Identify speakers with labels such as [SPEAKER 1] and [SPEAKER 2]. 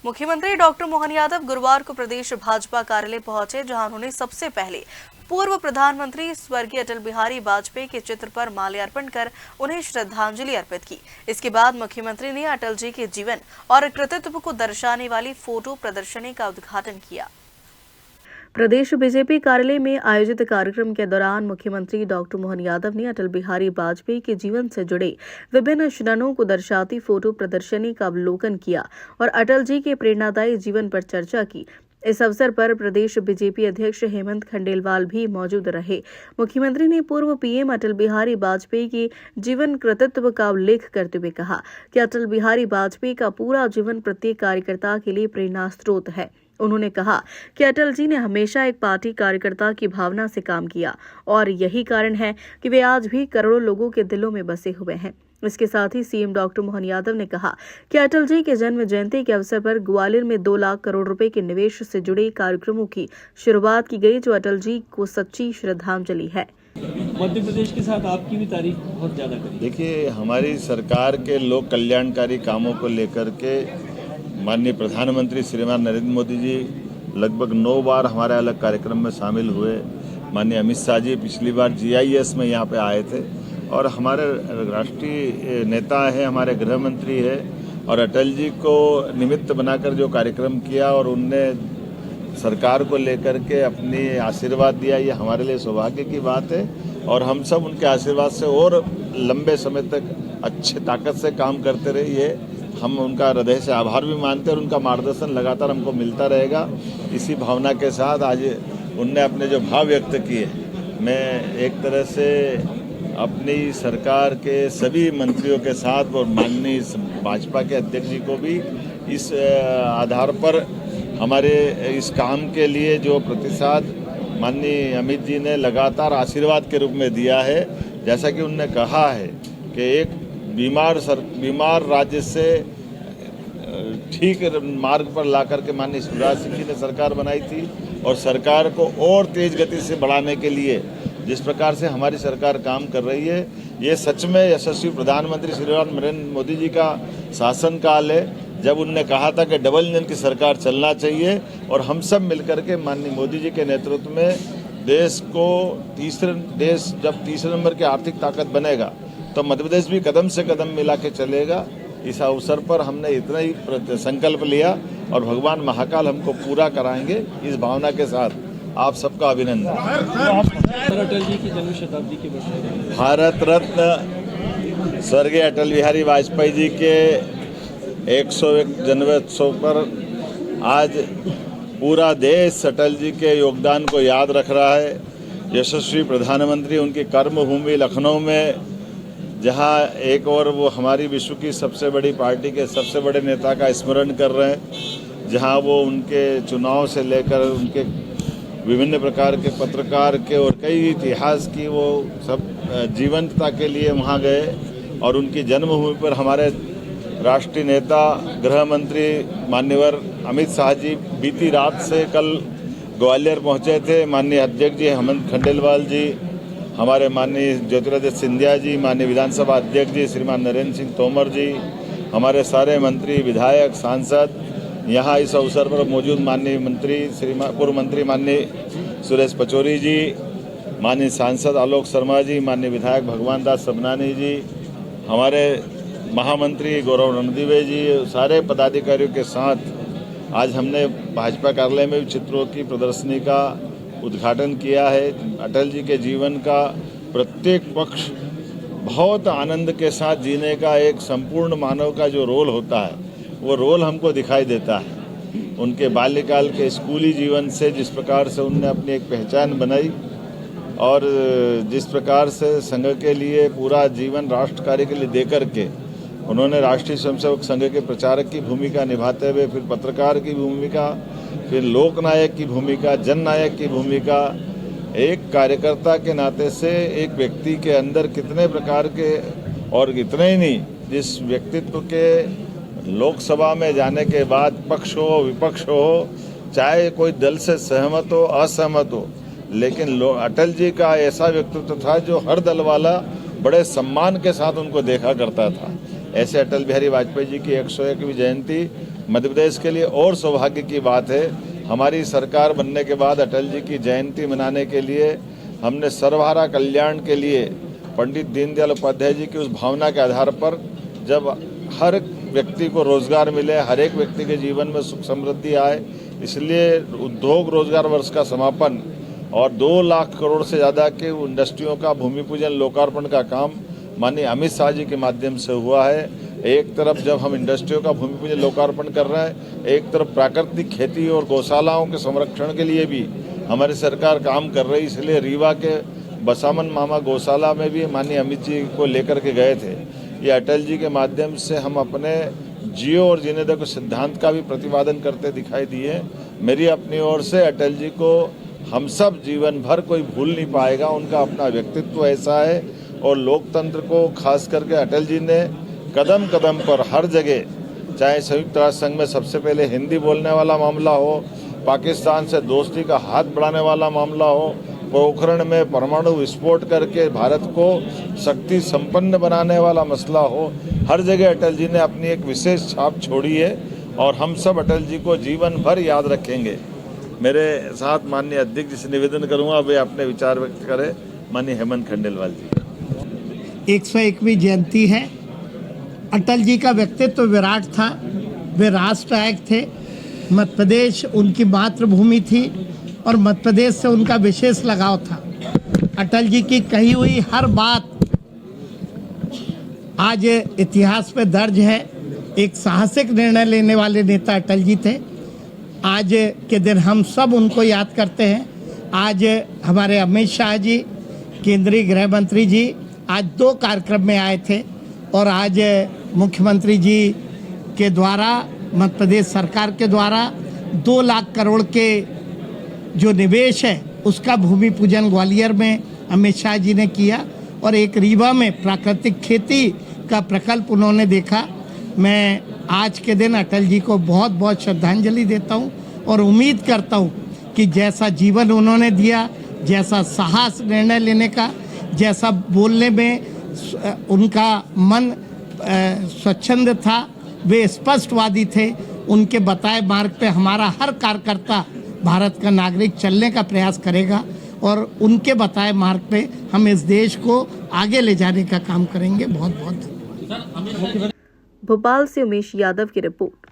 [SPEAKER 1] मुख्यमंत्री डॉक्टर मोहन यादव गुरुवार को प्रदेश भाजपा कार्यालय पहुंचे, जहां उन्होंने सबसे पहले पूर्व प्रधानमंत्री स्वर्गीय अटल बिहारी वाजपेयी के चित्र पर माल्यार्पण कर उन्हें श्रद्धांजलि अर्पित की। इसके बाद मुख्यमंत्री ने अटल जी के जीवन और कृतित्व को दर्शाने वाली फोटो प्रदर्शनी का उद्घाटन किया। प्रदेश बीजेपी कार्यालय में आयोजित कार्यक्रम के दौरान मुख्यमंत्री डॉक्टर मोहन यादव ने अटल बिहारी वाजपेयी के जीवन से जुड़े विभिन्न क्षणों को दर्शाती फोटो प्रदर्शनी का अवलोकन किया और अटल जी के प्रेरणादायी जीवन पर चर्चा की। इस अवसर पर प्रदेश बीजेपी अध्यक्ष हेमंत खंडेलवाल भी मौजूद रहे। मुख्यमंत्री ने पूर्व पीएम अटल बिहारी वाजपेयी के जीवन कृतित्व का उल्लेख करते हुए कहा कि अटल बिहारी वाजपेयी का पूरा जीवन प्रत्येक कार्यकर्ता के लिए प्रेरणा स्रोत है। उन्होंने कहा कि अटल जी ने हमेशा एक पार्टी कार्यकर्ता की भावना से काम किया और यही कारण है कि वे आज भी करोड़ों लोगों के दिलों में बसे हुए हैं। इसके साथ ही सीएम डॉक्टर मोहन यादव ने कहा कि अटल जी के जन्म जयंती के अवसर पर ग्वालियर में 2 लाख करोड़ रुपए के निवेश से जुड़े कार्यक्रमों की शुरुआत की गई, जो अटल जी को सच्ची श्रद्धांजलि है।
[SPEAKER 2] मध्य प्रदेश के साथ आपकी भी तारीफ बहुत ज्यादा करी।
[SPEAKER 3] देखिए, हमारी सरकार के लोक कल्याणकारी कामों को लेकर के माननीय प्रधानमंत्री श्रीमान नरेंद्र मोदी जी लगभग 9 बार हमारे अलग कार्यक्रम में शामिल हुए। माननीय अमित शाह जी पिछली बार GIS में यहाँ पे आए थे और हमारे राष्ट्रीय नेता है, हमारे गृह मंत्री है, और अटल जी को निमित्त बनाकर जो कार्यक्रम किया और उनने सरकार को लेकर के अपनी आशीर्वाद दिया, ये हमारे लिए सौभाग्य की बात है और हम सब उनके आशीर्वाद से और लंबे समय तक अच्छे ताकत से काम करते रहिए। हम उनका हृदय से आभार भी मानते हैं और उनका मार्गदर्शन लगातार हमको मिलता रहेगा। इसी भावना के साथ आज उनने अपने जो भाव व्यक्त किए, मैं एक तरह से अपनी सरकार के सभी मंत्रियों के साथ और माननीय भाजपा के अध्यक्ष जी को भी इस आधार पर हमारे इस काम के लिए जो प्रतिसाद माननीय अमित जी ने लगातार आशीर्वाद के रूप में दिया है, जैसा कि उन्होंने कहा है कि एक बीमार राज्य से ठीक मार्ग पर ला करके माननीय शिवराज सिंह जी ने सरकार बनाई थी और सरकार को और तेज गति से बढ़ाने के लिए जिस प्रकार से हमारी सरकार काम कर रही है, ये सच में यशस्वी प्रधानमंत्री श्रीमान नरेंद्र मोदी जी का शासनकाल है, जब उनने कहा था कि डबल इंजन की सरकार चलना चाहिए और हम सब मिलकर के माननीय मोदी जी के नेतृत्व में देश जब तीसरे नंबर की आर्थिक ताकत बनेगा तो मध्य प्रदेश भी कदम से कदम मिला के चलेगा। इस अवसर पर हमने इतना ही संकल्प लिया और भगवान महाकाल हमको पूरा कराएंगे। इस भावना के साथ आप सबका अभिनंदन।
[SPEAKER 2] अटल जी की जन्म शताब्दी के वर्ष
[SPEAKER 3] भारत रत्न स्वर्गीय अटल बिहारी वाजपेयी जी के 101 जन्मोत्सव पर आज पूरा देश अटल जी के योगदान को याद रख रहा है। यशस्वी प्रधानमंत्री उनकी कर्मभूमि लखनऊ में, जहां एक और वो हमारी विश्व की सबसे बड़ी पार्टी के सबसे बड़े नेता का स्मरण कर रहे हैं, जहां वो उनके चुनाव से लेकर उनके विभिन्न प्रकार के पत्रकार के और कई इतिहास की वो सब जीवंतता के लिए वहां गए और उनकी जन्मभूमि पर हमारे राष्ट्रीय नेता गृह मंत्री माननीय अमित शाह जी बीती रात से कल ग्वालियर पहुंचे थे। माननीय अध्यक्ष जी हेमंत खंडेलवाल जी, हमारे माननीय ज्योतिरादित्य सिंधिया जी, माननीय विधानसभा अध्यक्ष जी श्रीमान नरेंद्र सिंह तोमर जी, हमारे सारे मंत्री, विधायक, सांसद यहाँ इस अवसर पर मौजूद, माननीय मंत्री पूर्व मंत्री माननीय सुरेश पचौरी जी, माननीय सांसद आलोक शर्मा जी, माननीय विधायक भगवान दास सबनानी जी, हमारे महामंत्री गौरव रणदीवे जी, सारे पदाधिकारियों के साथ आज हमने भाजपा कार्यालय में चित्रों की प्रदर्शनी का उद्घाटन किया है। अटल जी के जीवन का प्रत्येक पक्ष बहुत आनंद के साथ जीने का एक संपूर्ण मानव का जो रोल होता है, वो रोल हमको दिखाई देता है। उनके बाल्यकाल के स्कूली जीवन से जिस प्रकार से उनने अपनी एक पहचान बनाई और जिस प्रकार से संघ के लिए पूरा जीवन राष्ट्र कार्य के लिए दे करके उन्होंने राष्ट्रीय स्वयंसेवक संघ के प्रचारक की भूमिका निभाते हुए फिर पत्रकार की भूमिका, फिर लोकनायक की भूमिका, जननायक की भूमिका, एक कार्यकर्ता के नाते से एक व्यक्ति के अंदर कितने प्रकार के, और इतने ही नहीं, जिस व्यक्तित्व के लोकसभा में जाने के बाद पक्ष हो विपक्ष हो, चाहे कोई दल से सहमत हो असहमत हो, लेकिन अटल जी का ऐसा व्यक्तित्व था जो हर दल वाला बड़े सम्मान के साथ उनको देखा करता था। ऐसे अटल बिहारी वाजपेयी जी की 101वीं जयंती मध्य प्रदेश के लिए और सौभाग्य की बात है। हमारी सरकार बनने के बाद अटल जी की जयंती मनाने के लिए हमने सर्वहारा कल्याण के लिए पंडित दीनदयाल उपाध्याय जी की उस भावना के आधार पर, जब हर व्यक्ति को रोजगार मिले, हर एक व्यक्ति के जीवन में सुख समृद्धि आए, इसलिए उद्योग रोजगार वर्ष का समापन और 2 लाख करोड़ से ज़्यादा के इंडस्ट्रियों का भूमि पूजन लोकार्पण का काम माननीय अमित शाह जी के माध्यम से हुआ है। एक तरफ जब हम इंडस्ट्रियों का भूमि पूजन लोकार्पण कर रहे हैं, एक तरफ प्राकृतिक खेती और गौशालाओं के संरक्षण के लिए भी हमारी सरकार काम कर रही। इसलिए रीवा के बसामन मामा गौशाला में भी माननीय अमित जी को लेकर के गए थे। ये अटल जी के माध्यम से हम अपने जियो और जीने दो सिद्धांत का भी प्रतिपादन करते दिखाई दिए। मेरी अपनी ओर से अटल जी को हम सब जीवन भर कोई भूल नहीं पाएगा। उनका अपना व्यक्तित्व ऐसा है और लोकतंत्र को खास करके अटल जी ने कदम कदम पर हर जगह, चाहे संयुक्त राष्ट्र संघ में सबसे पहले हिंदी बोलने वाला मामला हो, पाकिस्तान से दोस्ती का हाथ बढ़ाने वाला मामला हो, पोखरण में परमाणु विस्फोट करके भारत को शक्ति संपन्न बनाने वाला मसला हो, हर जगह अटल जी ने अपनी एक विशेष छाप छोड़ी है और हम सब अटल जी को जीवन भर याद रखेंगे। मेरे साथ माननीय अध्यक्ष जी से निवेदन करूंगा वे अपने विचार व्यक्त करें। माननीय हेमंत खंडेलवाल जी।
[SPEAKER 4] 101वीं जयंती है। अटल जी का व्यक्तित्व विराट था, वे राष्ट्रनायक थे। मध्य प्रदेश उनकी मातृभूमि थी और मध्य प्रदेश से उनका विशेष लगाव था। अटल जी की कही हुई हर बात आज इतिहास में दर्ज है। एक साहसिक निर्णय लेने वाले नेता अटल जी थे। आज के दिन हम सब उनको याद करते हैं। आज हमारे अमित शाह जी, केंद्रीय गृह मंत्री जी आज 2 कार्यक्रम में आए थे और आज मुख्यमंत्री जी के द्वारा, मध्य प्रदेश सरकार के द्वारा 2 लाख करोड़ के जो निवेश है उसका भूमि पूजन ग्वालियर में अमित शाह जी ने किया और एक रीवा में प्राकृतिक खेती का प्रकल्प उन्होंने देखा। मैं आज के दिन अटल जी को बहुत बहुत श्रद्धांजलि देता हूं और उम्मीद करता हूं कि जैसा जीवन उन्होंने दिया, जैसा साहस निर्णय लेने का, जैसा बोलने में उनका मन स्वच्छंद था, वे स्पष्टवादी थे। उनके बताए मार्ग पे हमारा हर कार्यकर्ता भारत का नागरिक चलने का प्रयास करेगा और उनके बताए मार्ग पे हम इस देश को आगे ले जाने का काम करेंगे। बहुत बहुत धन्यवाद।
[SPEAKER 1] भोपाल से उमेश यादव की रिपोर्ट।